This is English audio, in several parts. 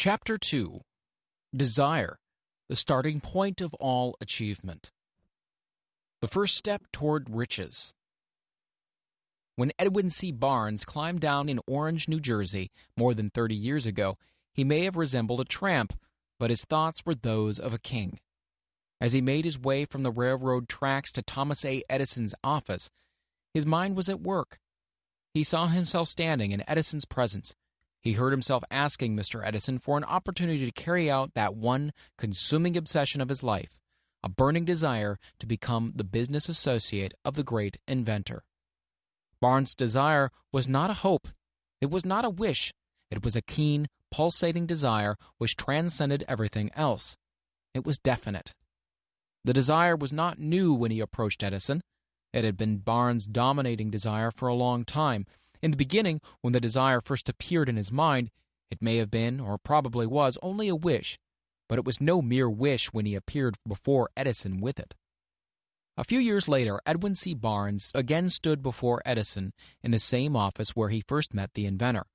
Chapter 2. Desire, the starting point of all achievement. The first step toward riches. When Edwin C. Barnes climbed down in Orange, New Jersey, more than 30 years ago, he may have resembled a tramp, but his thoughts were those of a king. As he made his way from the railroad tracks to Thomas A. Edison's office, his mind was at work. He saw himself standing in Edison's presence. He heard himself asking Mr. Edison for an opportunity to carry out that one consuming obsession of his life, a burning desire to become the business associate of the great inventor. Barnes' desire was not a hope. It was not a wish. It was a keen, pulsating desire which transcended everything else. It was definite. The desire was not new when he approached Edison. It had been Barnes' dominating desire for a long time. In the beginning, when the desire first appeared in his mind, it may have been, or probably was, only a wish, but it was no mere wish when he appeared before Edison with it. A few years later, Edwin C. Barnes again stood before Edison in the same office where he first met the inventor.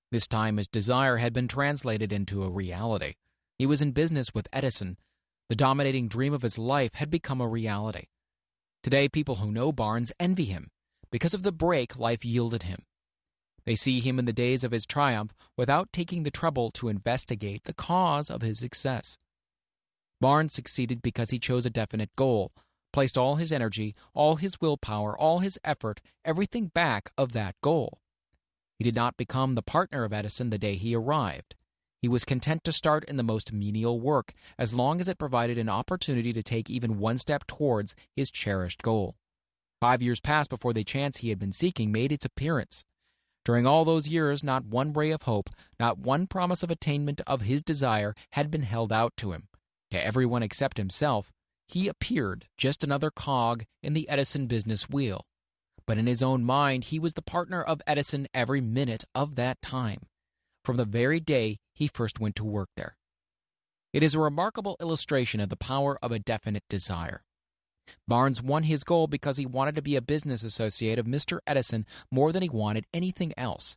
This time his desire had been translated into a reality. He was in business with Edison. The dominating dream of his life had become a reality. Today, people who know Barnes envy him because of the break life yielded him. They see him in the days of his triumph without taking the trouble to investigate the cause of his success. Barnes succeeded because he chose a definite goal, placed all his energy, all his willpower, all his effort, everything back of that goal. He did not become the partner of Edison the day he arrived. He was content to start in the most menial work, as long as it provided an opportunity to take even one step towards his cherished goal. 5 years passed before the chance he had been seeking made its appearance. During all those years, not one ray of hope, not one promise of attainment of his desire had been held out to him. To everyone except himself, he appeared just another cog in the Edison business wheel. But in his own mind, he was the partner of Edison every minute of that time, from the very day he first went to work there. It is a remarkable illustration of the power of a definite desire. Barnes won his goal because he wanted to be a business associate of Mr. Edison more than he wanted anything else.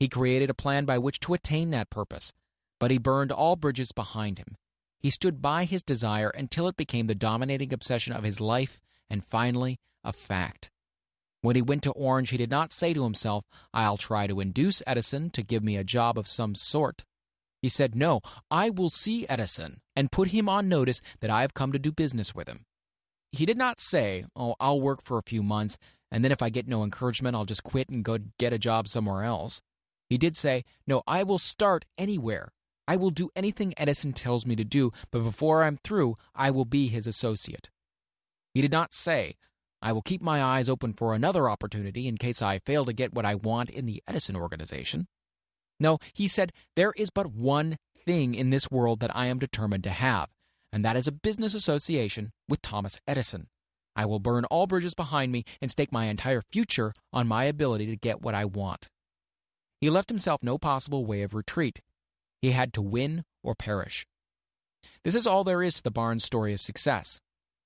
He created a plan by which to attain that purpose, but he burned all bridges behind him. He stood by his desire until it became the dominating obsession of his life and finally a fact. When he went to Orange, he did not say to himself, "I'll try to induce Edison to give me a job of some sort." He said, "No, I will see Edison and put him on notice that I have come to do business with him." He did not say, I'll work for a few months, and then if I get no encouragement, I'll just quit and go get a job somewhere else. He did say, "No, I will start anywhere. I will do anything Edison tells me to do, but before I'm through, I will be his associate." He did not say, "I will keep my eyes open for another opportunity in case I fail to get what I want in the Edison organization." No, he said, "There is but one thing in this world that I am determined to have, and that is a business association with Thomas Edison. I will burn all bridges behind me and stake my entire future on my ability to get what I want." He left himself no possible way of retreat. He had to win or perish. This is all there is to the Barnes story of success.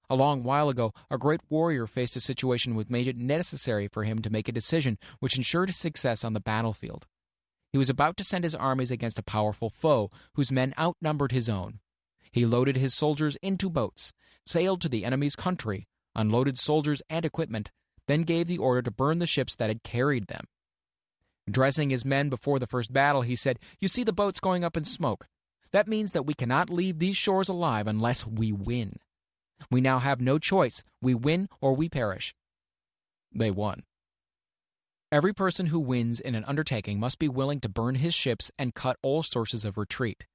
A long while ago, a great warrior faced a situation which made it necessary for him to make a decision which ensured his success on the battlefield. He was about to send his armies against a powerful foe whose men outnumbered his own. He loaded his soldiers into boats, sailed to the enemy's country, unloaded soldiers and equipment, then gave the order to burn the ships that had carried them. Addressing his men before the first battle, he said, "You see the boats going up in smoke. That means that we cannot leave these shores alive unless we win. We now have no choice. We win or we perish." They won. Every person who wins in an undertaking must be willing to burn his ships and cut all sources of retreat.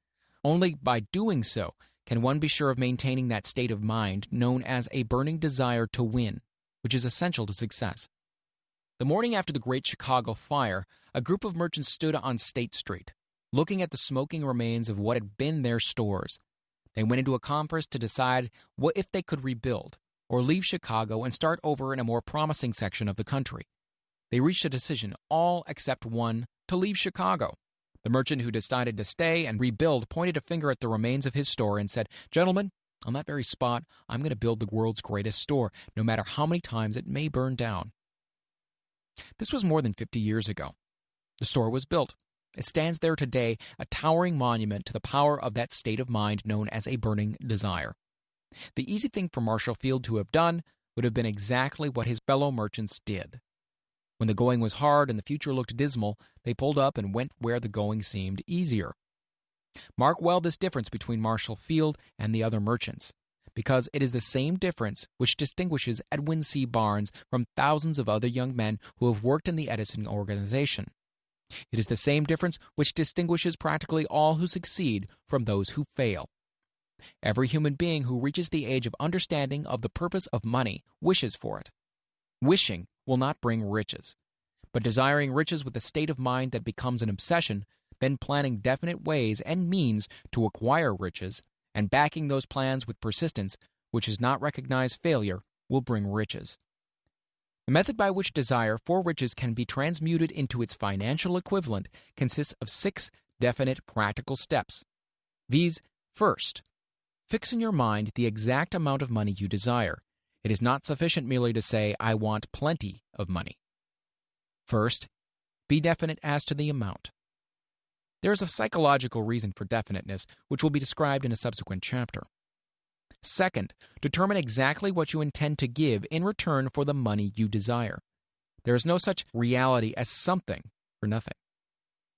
Only by doing so can one be sure of maintaining that state of mind known as a burning desire to win, which is essential to success. The morning after the Great Chicago Fire, a group of merchants stood on State Street, looking at the smoking remains of what had been their stores. They went into a conference to decide what if they could rebuild, or leave Chicago and start over in a more promising section of the country. They reached a decision, all except one, to leave Chicago. The merchant who decided to stay and rebuild pointed a finger at the remains of his store and said, "Gentlemen, on that very spot, I'm going to build the world's greatest store, no matter how many times it may burn down." This was more than 50 years ago. The store was built. It stands there today, a towering monument to the power of that state of mind known as a burning desire. The easy thing for Marshall Field to have done would have been exactly what his fellow merchants did. When the going was hard and the future looked dismal, they pulled up and went where the going seemed easier. Mark well this difference between Marshall Field and the other merchants, because it is the same difference which distinguishes Edwin C. Barnes from thousands of other young men who have worked in the Edison organization. It is the same difference which distinguishes practically all who succeed from those who fail. Every human being who reaches the age of understanding of the purpose of money wishes for it. Wishing will not bring riches, but desiring riches with a state of mind that becomes an obsession, then planning definite ways and means to acquire riches, and backing those plans with persistence, which does not recognize failure, will bring riches. The method by which desire for riches can be transmuted into its financial equivalent consists of 6 definite practical steps. These: first, fix in your mind the exact amount of money you desire. It is not sufficient merely to say, "I want plenty of money." First, be definite as to the amount. There is a psychological reason for definiteness, which will be described in a subsequent chapter. Second, determine exactly what you intend to give in return for the money you desire. There is no such reality as something for nothing.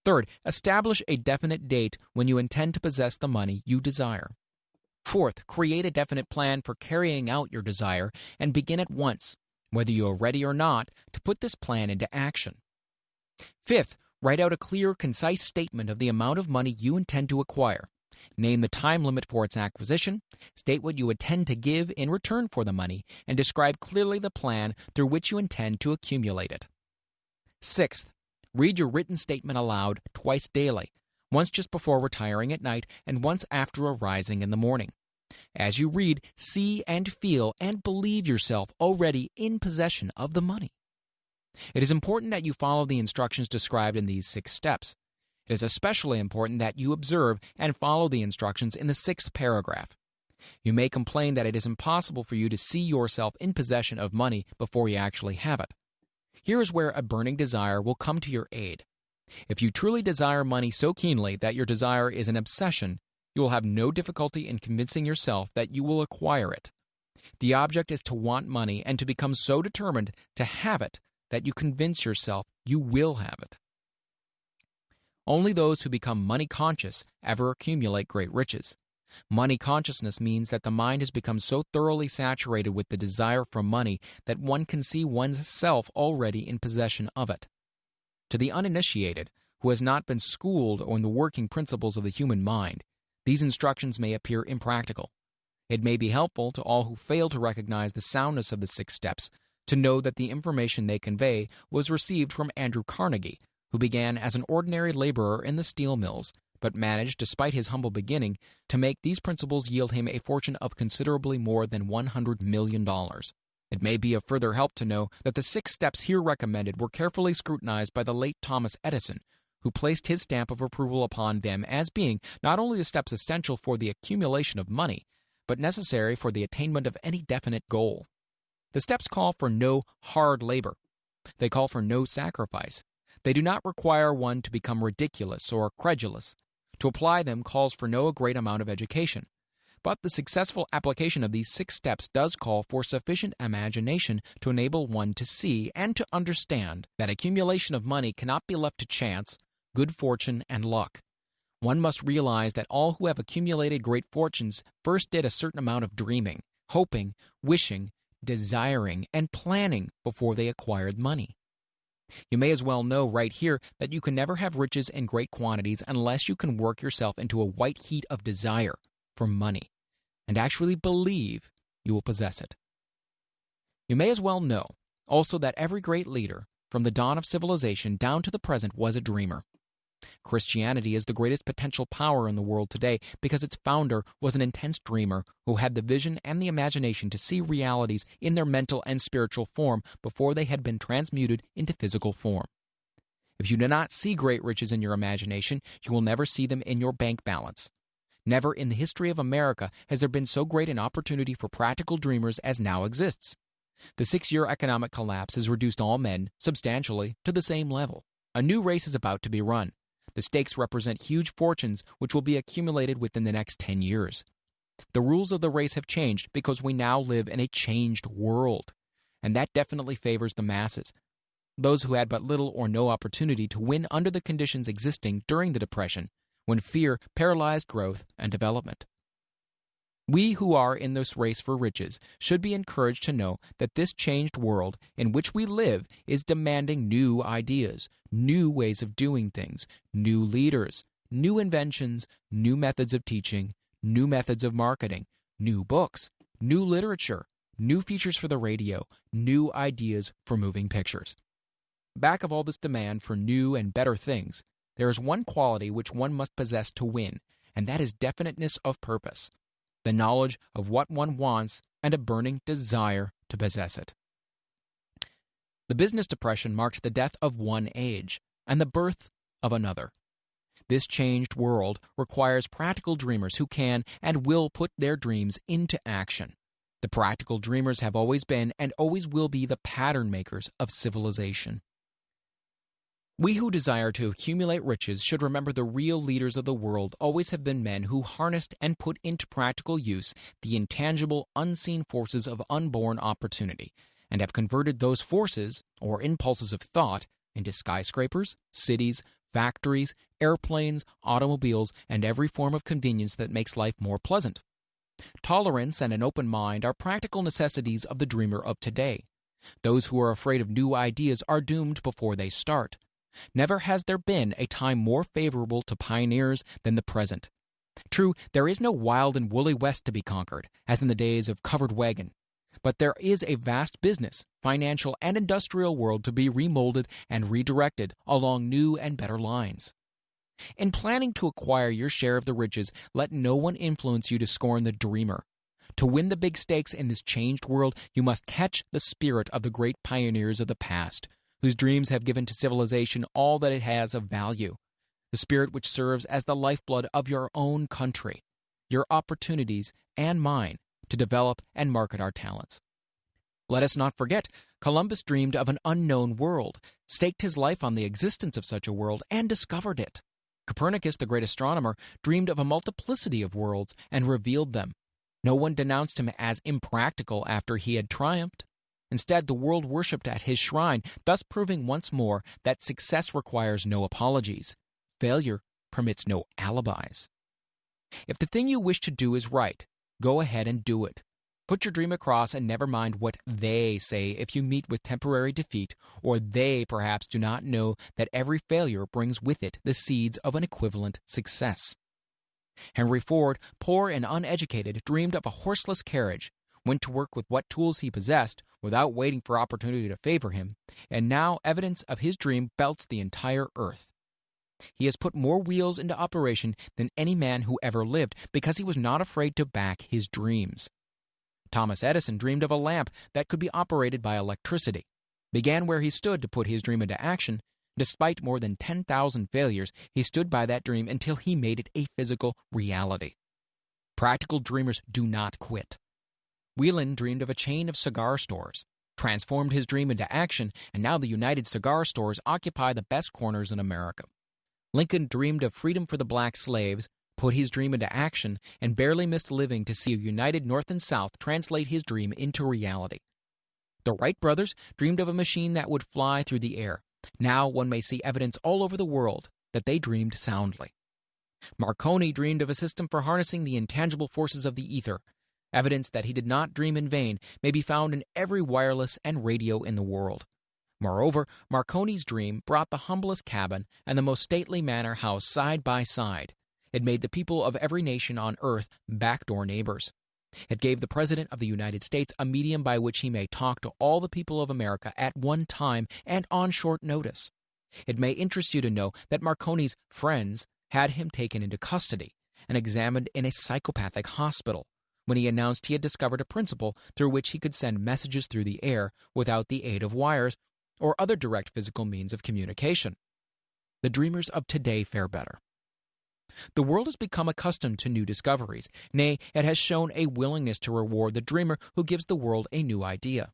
Third, establish a definite date when you intend to possess the money you desire. Fourth, create a definite plan for carrying out your desire and begin at once, whether you are ready or not, to put this plan into action. Fifth, write out a clear, concise statement of the amount of money you intend to acquire. Name the time limit for its acquisition, state what you intend to give in return for the money, and describe clearly the plan through which you intend to accumulate it. Sixth, read your written statement aloud twice daily, once just before retiring at night and once after arising in the morning. As you read, see and feel and believe yourself already in possession of the money. It is important that you follow the instructions described in these 6 steps. It is especially important that you observe and follow the instructions in the 6th paragraph. You may complain that it is impossible for you to see yourself in possession of money before you actually have it. Here is where a burning desire will come to your aid. If you truly desire money so keenly that your desire is an obsession, you will have no difficulty in convincing yourself that you will acquire it. The object is to want money and to become so determined to have it that you convince yourself you will have it. Only those who become money conscious ever accumulate great riches. Money consciousness means that the mind has become so thoroughly saturated with the desire for money that one can see one's self already in possession of it. To the uninitiated, who has not been schooled on the working principles of the human mind, these instructions may appear impractical. It may be helpful to all who fail to recognize the soundness of the 6 steps to know that the information they convey was received from Andrew Carnegie, who began as an ordinary laborer in the steel mills, but managed, despite his humble beginning, to make these principles yield him a fortune of considerably more than $100 million. It may be of further help to know that the 6 steps here recommended were carefully scrutinized by the late Thomas Edison, who placed his stamp of approval upon them as being not only the steps essential for the accumulation of money, but necessary for the attainment of any definite goal. The steps call for no hard labor. They call for no sacrifice. They do not require one to become ridiculous or credulous. To apply them calls for no great amount of education. But the successful application of these 6 steps does call for sufficient imagination to enable one to see and to understand that accumulation of money cannot be left to chance, good fortune, and luck. One must realize that all who have accumulated great fortunes first did a certain amount of dreaming, hoping, wishing, desiring, and planning before they acquired money. You may as well know right here that you can never have riches in great quantities unless you can work yourself into a white heat of desire for money and actually believe you will possess it. You may as well know also that every great leader, from the dawn of civilization down to the present, was a dreamer. Christianity is the greatest potential power in the world today because its founder was an intense dreamer who had the vision and the imagination to see realities in their mental and spiritual form before they had been transmuted into physical form. If you do not see great riches in your imagination, you will never see them in your bank balance. Never in the history of America has there been so great an opportunity for practical dreamers as now exists. The 6-year economic collapse has reduced all men, substantially, to the same level. A new race is about to be run. The stakes represent huge fortunes which will be accumulated within the next 10 years. The rules of the race have changed because we now live in a changed world, and that definitely favors the masses, those who had but little or no opportunity to win under the conditions existing during the Depression, when fear paralyzed growth and development. We who are in this race for riches should be encouraged to know that this changed world in which we live is demanding new ideas, new ways of doing things, new leaders, new inventions, new methods of teaching, new methods of marketing, new books, new literature, new features for the radio, new ideas for moving pictures. Back of all this demand for new and better things, there is one quality which one must possess to win, and that is definiteness of purpose, the knowledge of what one wants and a burning desire to possess it. The business depression marked the death of one age and the birth of another. This changed world requires practical dreamers who can and will put their dreams into action. The practical dreamers have always been and always will be the pattern makers of civilization. We who desire to accumulate riches should remember the real leaders of the world always have been men who harnessed and put into practical use the intangible, unseen forces of unborn opportunity, and have converted those forces, or impulses of thought, into skyscrapers, cities, factories, airplanes, automobiles, and every form of convenience that makes life more pleasant. Tolerance and an open mind are practical necessities of the dreamer of today. Those who are afraid of new ideas are doomed before they start. Never has there been a time more favorable to pioneers than the present. True, there is no wild and woolly West to be conquered, as in the days of covered wagon, but there is a vast business, financial, and industrial world to be remolded and redirected along new and better lines. In planning to acquire your share of the riches, let no one influence you to scorn the dreamer. To win the big stakes in this changed world, you must catch the spirit of the great pioneers of the past, whose dreams have given to civilization all that it has of value, the spirit which serves as the lifeblood of your own country, your opportunities, and mine, to develop and market our talents. Let us not forget, Columbus dreamed of an unknown world, staked his life on the existence of such a world, and discovered it. Copernicus, the great astronomer, dreamed of a multiplicity of worlds and revealed them. No one denounced him as impractical after he had triumphed. Instead, the world worshipped at his shrine, thus proving once more that success requires no apologies. Failure permits no alibis. If the thing you wish to do is right, go ahead and do it. Put your dream across and never mind what they say if you meet with temporary defeat, or they perhaps do not know that every failure brings with it the seeds of an equivalent success. Henry Ford, poor and uneducated, dreamed of a horseless carriage, went to work with what tools he possessed without waiting for opportunity to favor him, and now evidence of his dream belts the entire earth. He has put more wheels into operation than any man who ever lived because he was not afraid to back his dreams. Thomas Edison dreamed of a lamp that could be operated by electricity, began where he stood to put his dream into action. Despite more than 10,000 failures, he stood by that dream until he made it a physical reality. Practical dreamers do not quit. Whelan dreamed of a chain of cigar stores, transformed his dream into action, and now the United Cigar Stores occupy the best corners in America. Lincoln dreamed of freedom for the black slaves, put his dream into action, and barely missed living to see a united North and South translate his dream into reality. The Wright brothers dreamed of a machine that would fly through the air. Now one may see evidence all over the world that they dreamed soundly. Marconi dreamed of a system for harnessing the intangible forces of the ether. Evidence that he did not dream in vain may be found in every wireless and radio in the world. Moreover, Marconi's dream brought the humblest cabin and the most stately manor house side by side. It made the people of every nation on earth backdoor neighbors. It gave the President of the United States a medium by which he may talk to all the people of America at one time and on short notice. It may interest you to know that Marconi's friends had him taken into custody and examined in a psychopathic hospital when he announced he had discovered a principle through which he could send messages through the air without the aid of wires or other direct physical means of communication. The dreamers of today fare better. The world has become accustomed to new discoveries. Nay, it has shown a willingness to reward the dreamer who gives the world a new idea.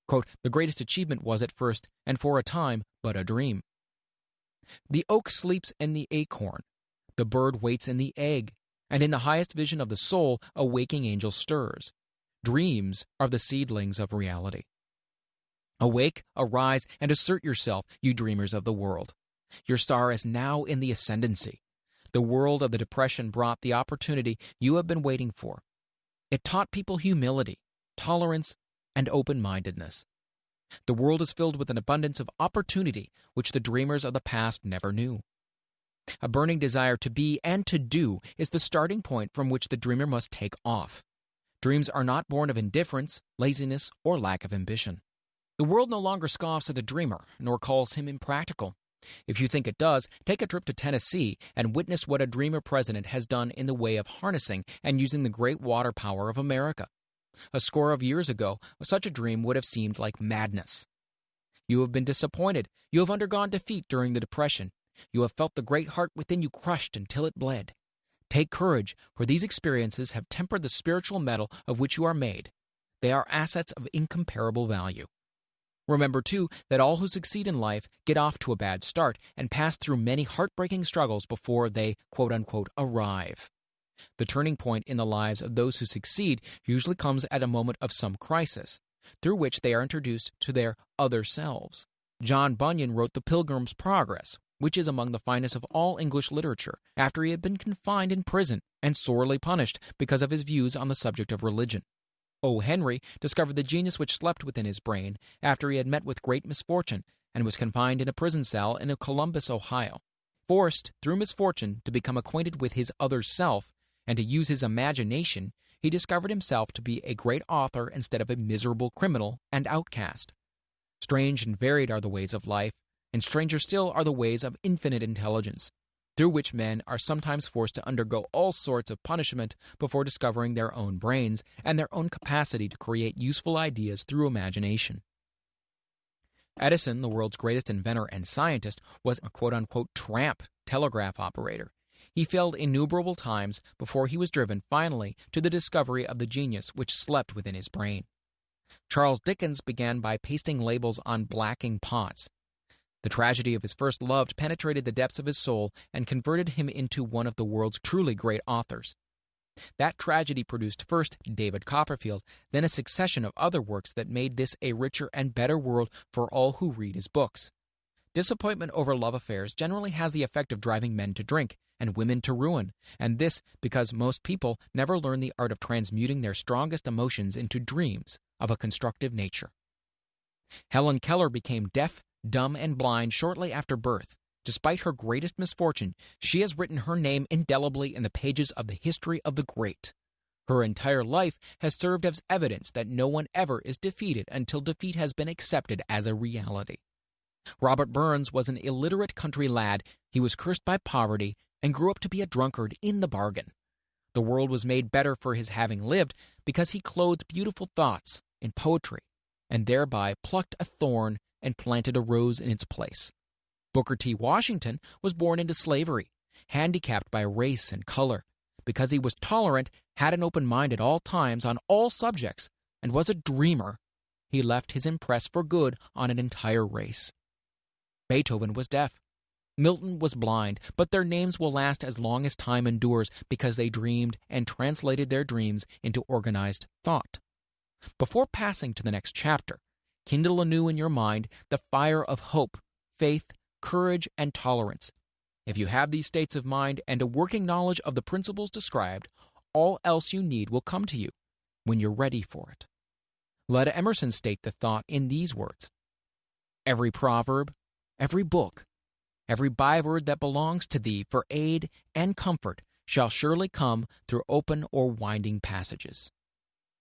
Quote, "The greatest achievement was at first, and for a time, but a dream." The oak sleeps in the acorn, the bird waits in the egg, and in the highest vision of the soul a waking angel stirs. Dreams are the seedlings of reality. Awake, arise, and assert yourself, you dreamers of the world. Your star is now in the ascendancy. The world of the depression brought the opportunity you have been waiting for. It taught people humility, tolerance, and open-mindedness. The world is filled with an abundance of opportunity which the dreamers of the past never knew. A burning desire to be and to do is the starting point from which the dreamer must take off. Dreams are not born of indifference, laziness, or lack of ambition. The world no longer scoffs at the dreamer, nor calls him impractical. If you think it does, take a trip to Tennessee and witness what a dreamer president has done in the way of harnessing and using the great water power of America. A score of years ago, such a dream would have seemed like madness. You have been disappointed. You have undergone defeat during the Depression. You have felt the great heart within you crushed until it bled. Take courage, for these experiences have tempered the spiritual metal of which you are made. They are assets of incomparable value. Remember, too, that all who succeed in life get off to a bad start and pass through many heartbreaking struggles before they, quote-unquote, arrive. The turning point in the lives of those who succeed usually comes at a moment of some crisis, through which they are introduced to their other selves. John Bunyan wrote The Pilgrim's Progress, which is among the finest of all English literature, after he had been confined in prison and sorely punished because of his views on the subject of religion. O. Henry discovered the genius which slept within his brain after he had met with great misfortune and was confined in a prison cell in Columbus, Ohio. Forced, through misfortune, to become acquainted with his other self and to use his imagination, he discovered himself to be a great author instead of a miserable criminal and outcast. Strange and varied are the ways of life, and stranger still are the ways of infinite intelligence, through which men are sometimes forced to undergo all sorts of punishment before discovering their own brains and their own capacity to create useful ideas through imagination. Edison, the world's greatest inventor and scientist, was a quote-unquote tramp telegraph operator. He failed innumerable times before he was driven finally to the discovery of the genius which slept within his brain. Charles Dickens began by pasting labels on blacking pots. The tragedy of his first love penetrated the depths of his soul and converted him into one of the world's truly great authors. That tragedy produced first David Copperfield, then a succession of other works that made this a richer and better world for all who read his books. Disappointment over love affairs generally has the effect of driving men to drink and women to ruin, and this because most people never learn the art of transmuting their strongest emotions into dreams of a constructive nature. Helen Keller became deaf, dumb, and blind shortly after birth. Despite her greatest misfortune, she has written her name indelibly in the pages of the history of the great. Her entire life has served as evidence that no one ever is defeated until defeat has been accepted as a reality. Robert Burns was an illiterate country lad. He was cursed by poverty and grew up to be a drunkard in the bargain. The world was made better for his having lived because he clothed beautiful thoughts in poetry and thereby plucked a thorn and planted a rose in its place. Booker T. Washington was born into slavery, handicapped by race and color. Because he was tolerant, had an open mind at all times on all subjects, and was a dreamer, he left his impress for good on an entire race. Beethoven was deaf. Milton was blind, but their names will last as long as time endures because they dreamed and translated their dreams into organized thought. Before passing to the next chapter, kindle anew in your mind the fire of hope, faith, courage, and tolerance. If you have these states of mind and a working knowledge of the principles described, all else you need will come to you when you're ready for it. Let Emerson state the thought in these words: every proverb, every book, every byword that belongs to thee for aid and comfort shall surely come through open or winding passages.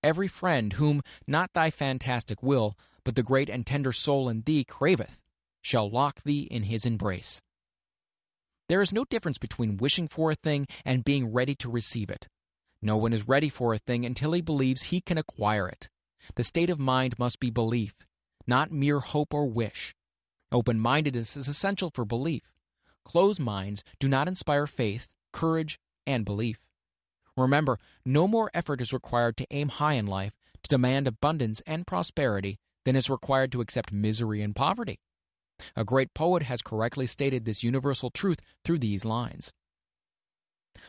Every friend whom not thy fantastic will, but the great and tender soul in thee craveth, shall lock thee in his embrace. There is no difference between wishing for a thing and being ready to receive it. No one is ready for a thing until he believes he can acquire it. The state of mind must be belief, not mere hope or wish. Open-mindedness is essential for belief. Closed minds do not inspire faith, courage, and belief. Remember, no more effort is required to aim high in life, to demand abundance and prosperity, than is required to accept misery and poverty. A great poet has correctly stated this universal truth through these lines.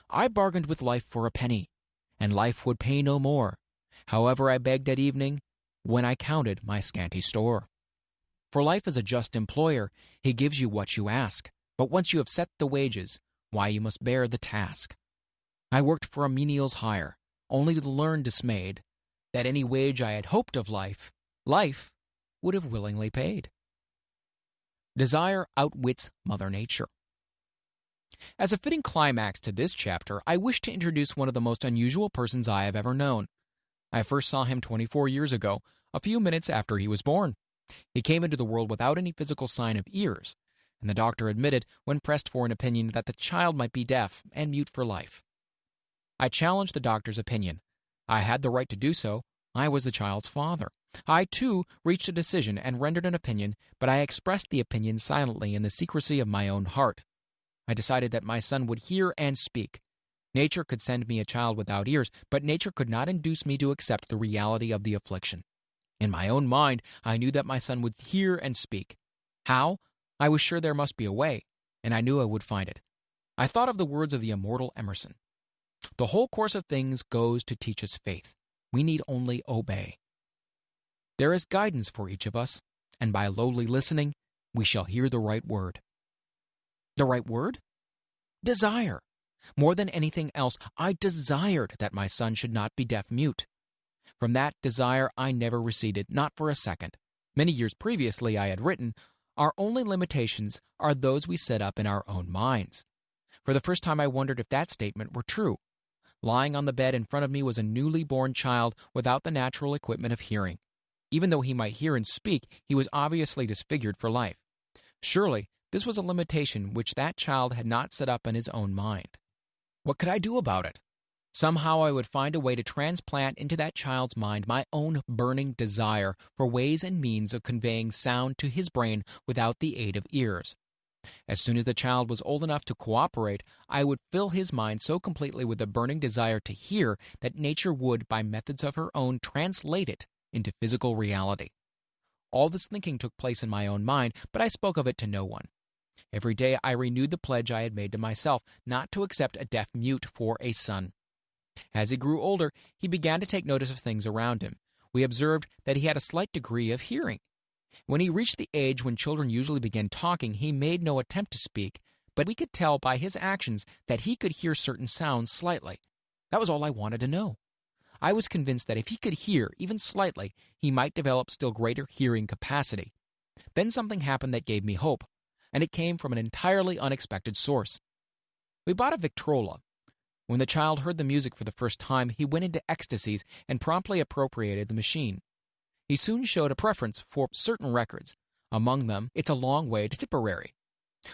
I bargained with life for a penny, and life would pay no more. However, I begged at evening, when I counted my scanty store. For life is a just employer, he gives you what you ask, but once you have set the wages, why you must bear the task. I worked for a menial's hire, only to learn dismayed, that any wage I had hoped of life, life would have willingly paid. Desire outwits Mother Nature. As a fitting climax to this chapter, I wish to introduce one of the most unusual persons I have ever known. I first saw him 24 years ago, a few minutes after he was born. He came into the world without any physical sign of ears, and the doctor admitted, when pressed for an opinion, that the child might be deaf and mute for life. I challenged the doctor's opinion. I had the right to do so. I was the child's father. I, too, reached a decision and rendered an opinion, but I expressed the opinion silently in the secrecy of my own heart. I decided that my son would hear and speak. Nature could send me a child without ears, but nature could not induce me to accept the reality of the affliction. In my own mind, I knew that my son would hear and speak. How? I was sure there must be a way, and I knew I would find it. I thought of the words of the immortal Emerson. The whole course of things goes to teach us faith. We need only obey. There is guidance for each of us, and by lowly listening, we shall hear the right word. The right word? Desire. More than anything else, I desired that my son should not be deaf-mute. From that desire I never receded, not for a second. Many years previously I had written, our only limitations are those we set up in our own minds. For the first time I wondered if that statement were true. Lying on the bed in front of me was a newly born child without the natural equipment of hearing. Even though he might hear and speak, he was obviously disfigured for life. Surely, this was a limitation which that child had not set up in his own mind. What could I do about it? Somehow I would find a way to transplant into that child's mind my own burning desire for ways and means of conveying sound to his brain without the aid of ears. As soon as the child was old enough to cooperate, I would fill his mind so completely with a burning desire to hear that nature would, by methods of her own, translate it into physical reality. All this thinking took place in my own mind, but I spoke of it to no one. Every day I renewed the pledge I had made to myself not to accept a deaf-mute for a son. As he grew older, he began to take notice of things around him. We observed that he had a slight degree of hearing. When he reached the age when children usually begin talking, he made no attempt to speak, but we could tell by his actions that he could hear certain sounds slightly. That was all I wanted to know. I was convinced that if he could hear, even slightly, he might develop still greater hearing capacity. Then something happened that gave me hope, and it came from an entirely unexpected source. We bought a Victrola. When the child heard the music for the first time, he went into ecstasies and promptly appropriated the machine. He soon showed a preference for certain records, among them It's a Long Way to Tipperary.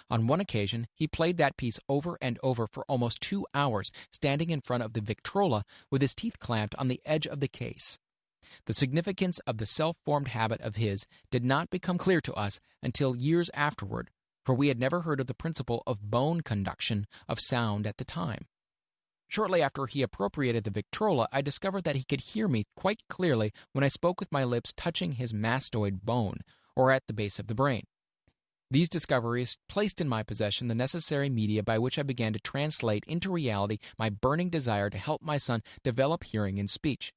On one occasion, he played that piece over and over for almost 2 hours, standing in front of the Victrola with his teeth clamped on the edge of the case. The significance of the self-formed habit of his did not become clear to us until years afterward, for we had never heard of the principle of bone conduction of sound at the time. Shortly after he appropriated the Victrola, I discovered that he could hear me quite clearly when I spoke with my lips touching his mastoid bone, or at the base of the brain. These discoveries placed in my possession the necessary media by which I began to translate into reality my burning desire to help my son develop hearing and speech.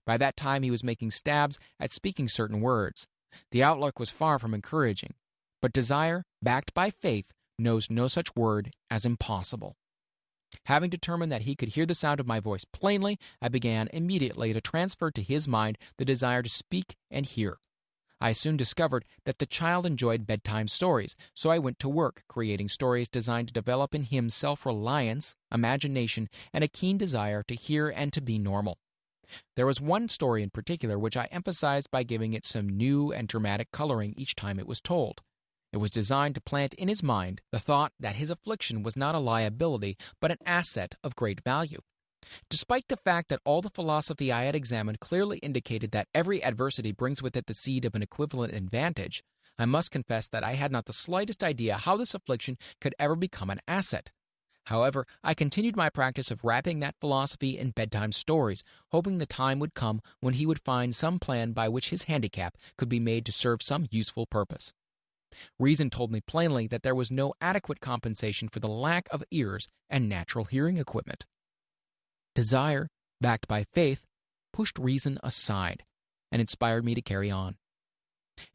By that time he was making stabs at speaking certain words. The outlook was far from encouraging, but desire, backed by faith, knows no such word as impossible. Having determined that he could hear the sound of my voice plainly, I began immediately to transfer to his mind the desire to speak and hear. I soon discovered that the child enjoyed bedtime stories, so I went to work creating stories designed to develop in him self-reliance, imagination, and a keen desire to hear and to be normal. There was one story in particular which I emphasized by giving it some new and dramatic coloring each time it was told. It was designed to plant in his mind the thought that his affliction was not a liability, but an asset of great value. Despite the fact that all the philosophy I had examined clearly indicated that every adversity brings with it the seed of an equivalent advantage, I must confess that I had not the slightest idea how this affliction could ever become an asset. However, I continued my practice of wrapping that philosophy in bedtime stories, hoping the time would come when he would find some plan by which his handicap could be made to serve some useful purpose. Reason told me plainly that there was no adequate compensation for the lack of ears and natural hearing equipment. Desire, backed by faith, pushed reason aside and inspired me to carry on.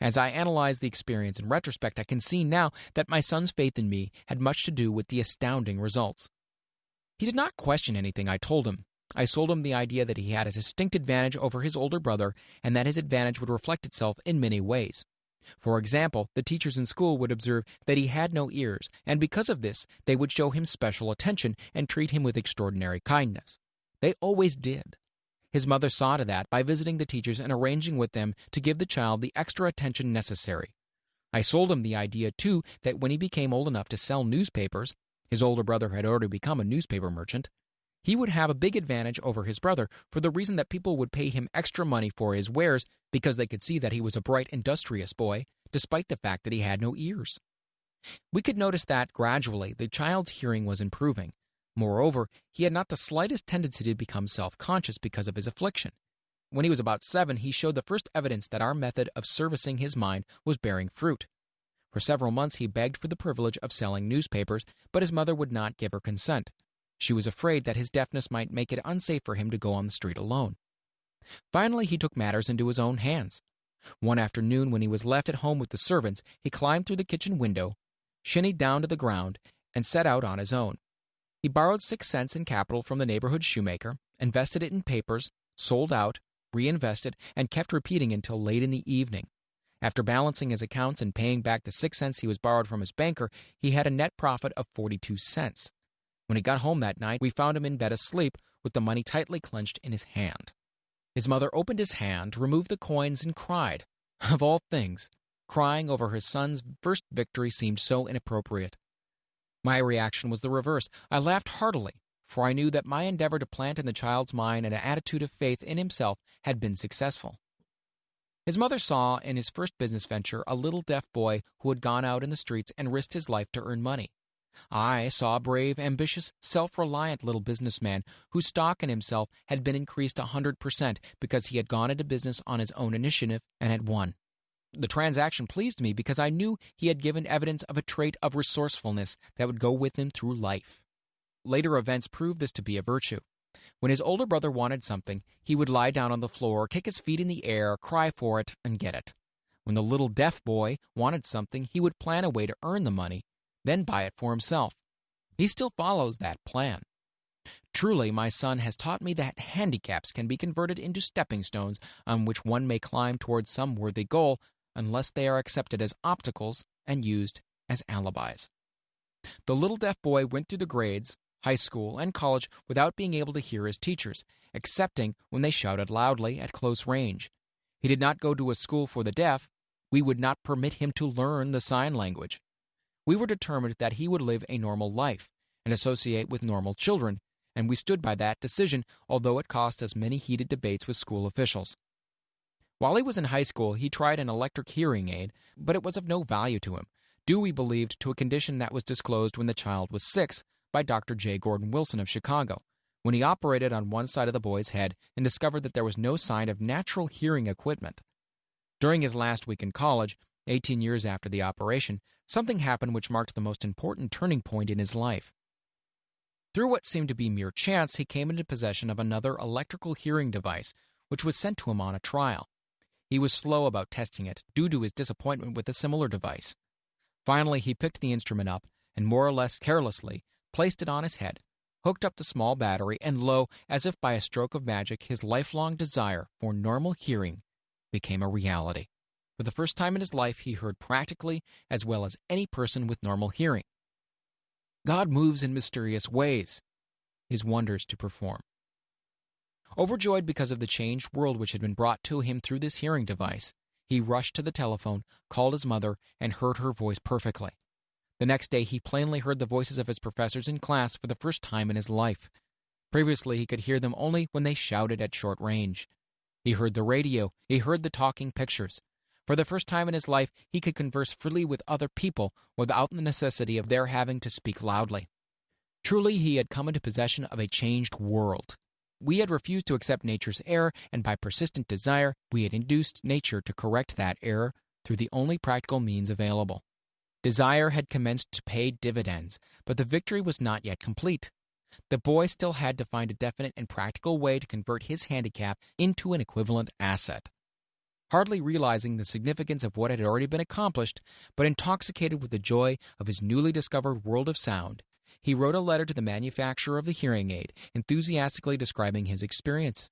As I analyze the experience in retrospect, I can see now that my son's faith in me had much to do with the astounding results. He did not question anything I told him. I sold him the idea that he had a distinct advantage over his older brother and that his advantage would reflect itself in many ways. For example, the teachers in school would observe that he had no ears, and because of this, they would show him special attention and treat him with extraordinary kindness. They always did. His mother saw to that by visiting the teachers and arranging with them to give the child the extra attention necessary. I sold him the idea, too, that when he became old enough to sell newspapers — his older brother had already become a newspaper merchant — he would have a big advantage over his brother for the reason that people would pay him extra money for his wares because they could see that he was a bright, industrious boy, despite the fact that he had no ears. We could notice that, gradually, the child's hearing was improving. Moreover, he had not the slightest tendency to become self-conscious because of his affliction. When he was about 7, he showed the first evidence that our method of servicing his mind was bearing fruit. For several months he begged for the privilege of selling newspapers, but his mother would not give her consent. She was afraid that his deafness might make it unsafe for him to go on the street alone. Finally, he took matters into his own hands. One afternoon, when he was left at home with the servants, he climbed through the kitchen window, shinnied down to the ground, and set out on his own. He borrowed 6 cents in capital from the neighborhood shoemaker, invested it in papers, sold out, reinvested, and kept repeating until late in the evening. After balancing his accounts and paying back the 6 cents he was borrowed from his banker, he had a net profit of 42 cents. When he got home that night, we found him in bed asleep with the money tightly clenched in his hand. His mother opened his hand, removed the coins, and cried. Of all things, crying over her son's first victory seemed so inappropriate. My reaction was the reverse. I laughed heartily, for I knew that my endeavor to plant in the child's mind an attitude of faith in himself had been successful. His mother saw in his first business venture a little deaf boy who had gone out in the streets and risked his life to earn money. I saw a brave, ambitious, self-reliant little businessman whose stock in himself had been increased 100% because he had gone into business on his own initiative and had won. The transaction pleased me because I knew he had given evidence of a trait of resourcefulness that would go with him through life. Later events proved this to be a virtue. When his older brother wanted something, he would lie down on the floor, kick his feet in the air, cry for it, and get it. When the little deaf boy wanted something, he would plan a way to earn the money, then buy it for himself. He still follows that plan. Truly, my son has taught me that handicaps can be converted into stepping stones on which one may climb towards some worthy goal, unless they are accepted as obstacles and used as alibis. The little deaf boy went through the grades, high school, and college without being able to hear his teachers, excepting when they shouted loudly at close range. He did not go to a school for the deaf. We would not permit him to learn the sign language. We were determined that he would live a normal life and associate with normal children, and we stood by that decision, although it cost us many heated debates with school officials. While he was in high school, he tried an electric hearing aid, but it was of no value to him, due, we believed, to a condition that was disclosed when the child was 6 by Dr. J. Gordon Wilson of Chicago, when he operated on one side of the boy's head and discovered that there was no sign of natural hearing equipment. During his last week in college, 18 years after the operation, something happened which marked the most important turning point in his life. Through what seemed to be mere chance, he came into possession of another electrical hearing device, which was sent to him on a trial. He was slow about testing it, due to his disappointment with a similar device. Finally, he picked the instrument up and, more or less carelessly, placed it on his head, hooked up the small battery, and lo, as if by a stroke of magic, his lifelong desire for normal hearing became a reality. For the first time in his life, he heard practically as well as any person with normal hearing. God moves in mysterious ways, his wonders to perform. Overjoyed because of the changed world which had been brought to him through this hearing device, he rushed to the telephone, called his mother, and heard her voice perfectly. The next day, he plainly heard the voices of his professors in class for the first time in his life. Previously, he could hear them only when they shouted at short range. He heard the radio. He heard the talking pictures. For the first time in his life, he could converse freely with other people without the necessity of their having to speak loudly. Truly, he had come into possession of a changed world. We had refused to accept nature's error, and by persistent desire, we had induced nature to correct that error through the only practical means available. Desire had commenced to pay dividends, but the victory was not yet complete. The boy still had to find a definite and practical way to convert his handicap into an equivalent asset. Hardly realizing the significance of what had already been accomplished, but intoxicated with the joy of his newly discovered world of sound, he wrote a letter to the manufacturer of the hearing aid, enthusiastically describing his experience.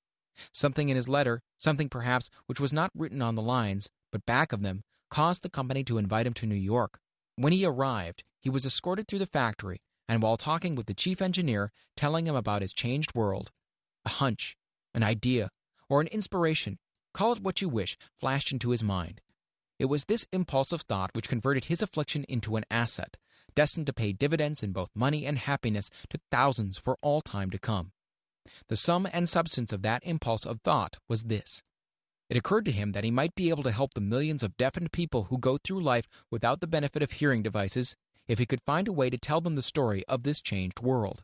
Something in his letter, something perhaps which was not written on the lines, but back of them, caused the company to invite him to New York. When he arrived, he was escorted through the factory, and while talking with the chief engineer, telling him about his changed world, a hunch, an idea, or an inspiration, call it what you wish, flashed into his mind. It was this impulsive thought which converted his affliction into an asset, destined to pay dividends in both money and happiness to thousands for all time to come. The sum and substance of that impulse of thought was this. It occurred to him that he might be able to help the millions of deafened people who go through life without the benefit of hearing devices if he could find a way to tell them the story of this changed world.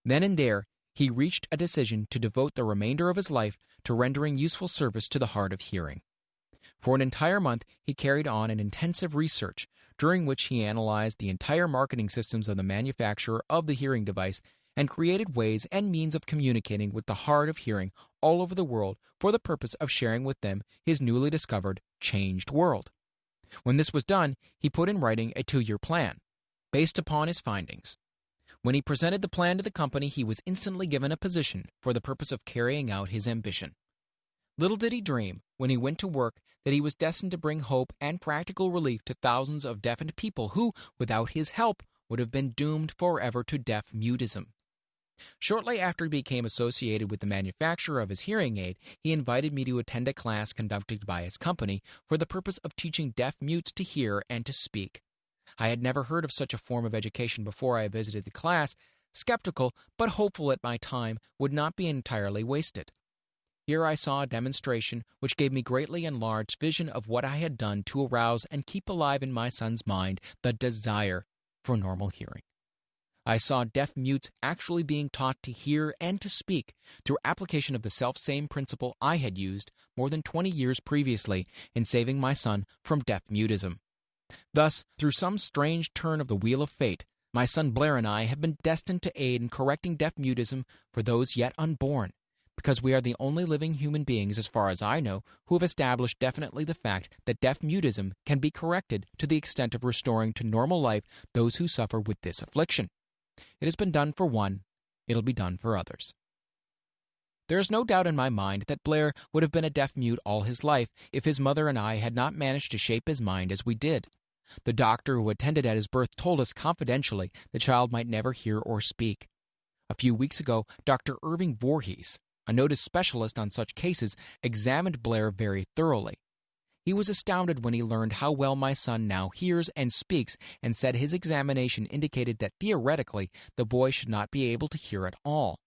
Then and there, he reached a decision to devote the remainder of his life to rendering useful service to the hard of hearing. For an entire month, he carried on an intensive research, during which he analyzed the entire marketing systems of the manufacturer of the hearing device and created ways and means of communicating with the hard of hearing all over the world for the purpose of sharing with them his newly discovered, changed world. When this was done, he put in writing a 2-year plan, based upon his findings. When he presented the plan to the company, he was instantly given a position for the purpose of carrying out his ambition. Little did he dream, when he went to work, that he was destined to bring hope and practical relief to thousands of deafened people who, without his help, would have been doomed forever to deaf-mutism. Shortly after he became associated with the manufacturer of his hearing aid, he invited me to attend a class conducted by his company for the purpose of teaching deaf-mutes to hear and to speak. I had never heard of such a form of education before I visited the class, skeptical but hopeful that my time would not be entirely wasted. Here I saw a demonstration which gave me greatly enlarged vision of what I had done to arouse and keep alive in my son's mind the desire for normal hearing. I saw deaf-mutes actually being taught to hear and to speak through application of the self-same principle I had used more than 20 years previously in saving my son from deaf-mutism. Thus, through some strange turn of the wheel of fate, my son Blair and I have been destined to aid in correcting deaf-mutism for those yet unborn, because we are the only living human beings, as far as I know, who have established definitely the fact that deaf-mutism can be corrected to the extent of restoring to normal life those who suffer with this affliction. It has been done for one, it'll be done for others. There is no doubt in my mind that Blair would have been a deaf-mute all his life if his mother and I had not managed to shape his mind as we did. The doctor who attended at his birth told us confidentially the child might never hear or speak. A few weeks ago, Dr. Irving Voorhees, a noted specialist on such cases, examined Blair very thoroughly. He was astounded when he learned how well my son now hears and speaks, and said his examination indicated that theoretically the boy should not be able to hear at all.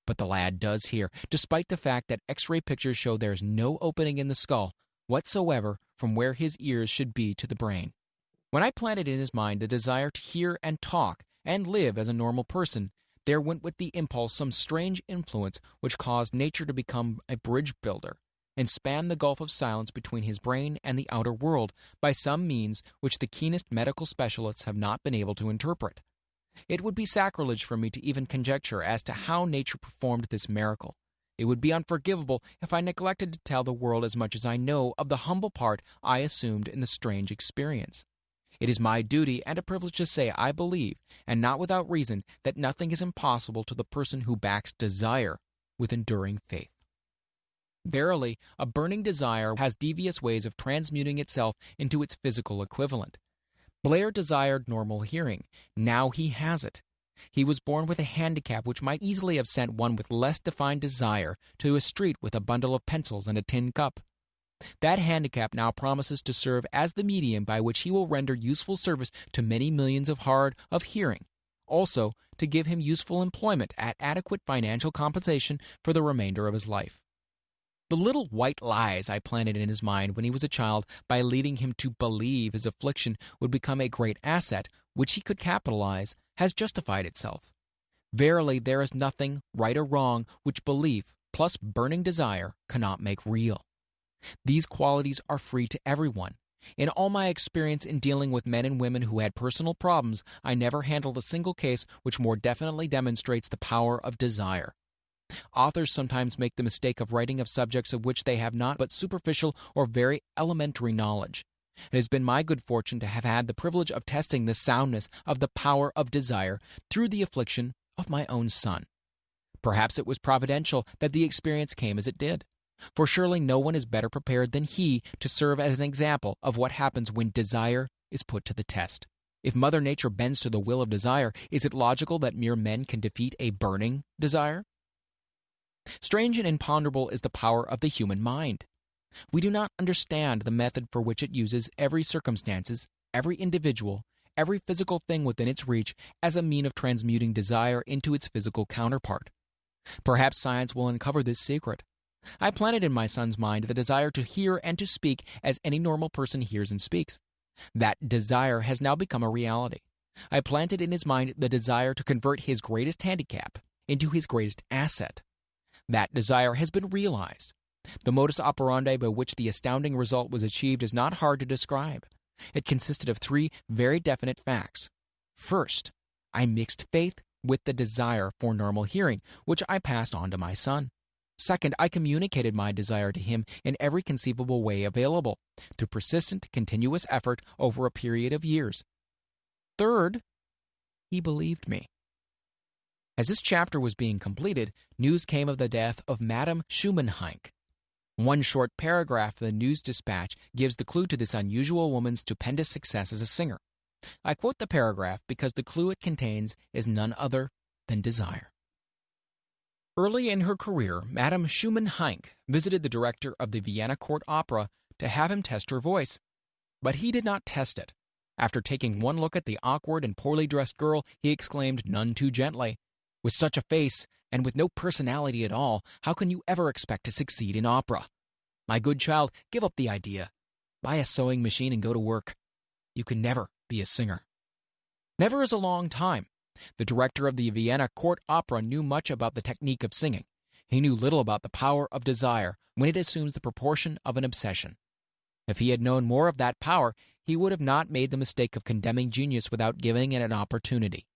But the lad does hear, despite the fact that X-ray pictures show there is no opening in the skull whatsoever from where his ears should be to the brain. When I planted in his mind the desire to hear and talk and live as a normal person, there went with the impulse some strange influence which caused nature to become a bridge builder and span the gulf of silence between his brain and the outer world by some means which the keenest medical specialists have not been able to interpret. It would be sacrilege for me to even conjecture as to how nature performed this miracle. It would be unforgivable if I neglected to tell the world as much as I know of the humble part I assumed in the strange experience. It is my duty and a privilege to say I believe, and not without reason, that nothing is impossible to the person who backs desire with enduring faith. Verily, a burning desire has devious ways of transmuting itself into its physical equivalent. Blair desired normal hearing. Now he has it. He was born with a handicap which might easily have sent one with less defined desire to a street with a bundle of pencils and a tin cup. That handicap now promises to serve as the medium by which he will render useful service to many millions of hard of hearing, also to give him useful employment at adequate financial compensation for the remainder of his life. The little white lies I planted in his mind when he was a child by leading him to believe his affliction would become a great asset which he could capitalize has justified itself. Verily, there is nothing, right or wrong, which belief plus burning desire cannot make real. These qualities are free to everyone, In all my experience in dealing with men and women who had personal problems, I never handled a single case which more definitely demonstrates the power of desire. Authors sometimes make the mistake of writing of subjects of which they have not but superficial or very elementary knowledge. It has been my good fortune to have had the privilege of testing the soundness of the power of desire through the affliction of my own son. Perhaps it was providential that the experience came as it did, for surely no one is better prepared than he to serve as an example of what happens when desire is put to the test. If Mother Nature bends to the will of desire, is it logical that mere men can defeat a burning desire? Strange and imponderable is the power of the human mind. We do not understand the method for which it uses every circumstances, every individual, every physical thing within its reach as a mean of transmuting desire into its physical counterpart. Perhaps science will uncover this secret. I planted in my son's mind the desire to hear and to speak as any normal person hears and speaks. That desire has now become a reality. I planted in his mind the desire to convert his greatest handicap into his greatest asset. That desire has been realized. The modus operandi by which the astounding result was achieved is not hard to describe. It consisted of 3 very definite facts. First, I mixed faith with the desire for normal hearing, which I passed on to my son. Second, I communicated my desire to him in every conceivable way available, through persistent, continuous effort over a period of years. Third, he believed me. As this chapter was being completed, news came of the death of Madame Schumann-Heink. One short paragraph of the news dispatch gives the clue to this unusual woman's stupendous success as a singer. I quote the paragraph because the clue it contains is none other than desire. Early in her career, Madame Schumann-Heink visited the director of the Vienna Court Opera to have him test her voice. But he did not test it. After taking one look at the awkward and poorly dressed girl, he exclaimed none too gently, "With such a face, and with no personality at all, how can you ever expect to succeed in opera? My good child, give up the idea. Buy a sewing machine and go to work. You can never be a singer." Never is a long time. The director of the Vienna Court Opera knew much about the technique of singing. He knew little about the power of desire when it assumes the proportion of an obsession. If he had known more of that power, he would have not made the mistake of condemning genius without giving it an opportunity.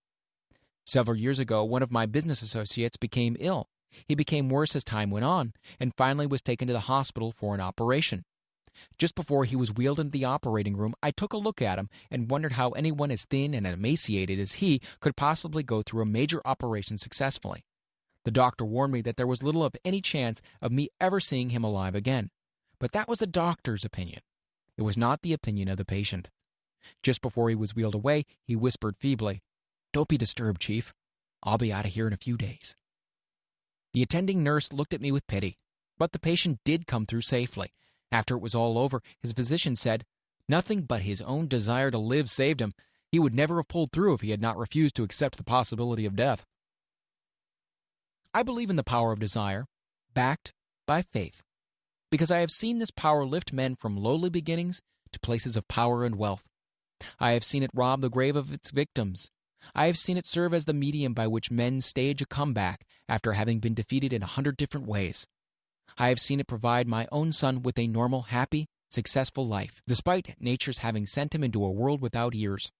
Several years ago, one of my business associates became ill. He became worse as time went on, and finally was taken to the hospital for an operation. Just before he was wheeled into the operating room, I took a look at him and wondered how anyone as thin and emaciated as he could possibly go through a major operation successfully. The doctor warned me that there was little of any chance of me ever seeing him alive again. But that was the doctor's opinion. It was not the opinion of the patient. Just before he was wheeled away, he whispered feebly, "Don't be disturbed, Chief. I'll be out of here in a few days." The attending nurse looked at me with pity, but the patient did come through safely. After it was all over, his physician said, "Nothing but his own desire to live saved him. He would never have pulled through if he had not refused to accept the possibility of death." I believe in the power of desire, backed by faith, because I have seen this power lift men from lowly beginnings to places of power and wealth. I have seen it rob the grave of its victims. I have seen it serve as the medium by which men stage a comeback after having been defeated in 100 different ways. I have seen it provide my own son with a normal, happy, successful life, despite nature's having sent him into a world without ears.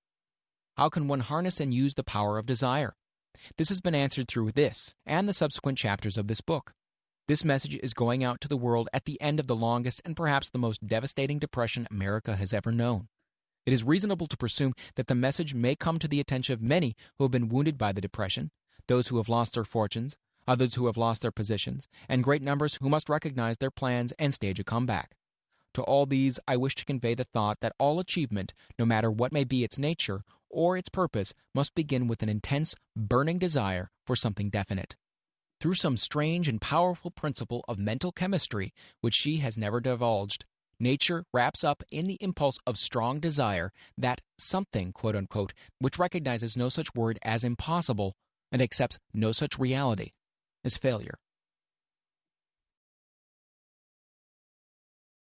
How can one harness and use the power of desire? This has been answered through this and the subsequent chapters of this book. This message is going out to the world at the end of the longest and perhaps the most devastating depression America has ever known. It is reasonable to presume that the message may come to the attention of many who have been wounded by the depression, those who have lost their fortunes, others who have lost their positions, and great numbers who must recognize their plans and stage a comeback. To all these, I wish to convey the thought that all achievement, no matter what may be its nature or its purpose, must begin with an intense, burning desire for something definite. Through some strange and powerful principle of mental chemistry, which she has never divulged, nature wraps up in the impulse of strong desire that something, quote-unquote, which recognizes no such word as impossible and accepts no such reality as failure.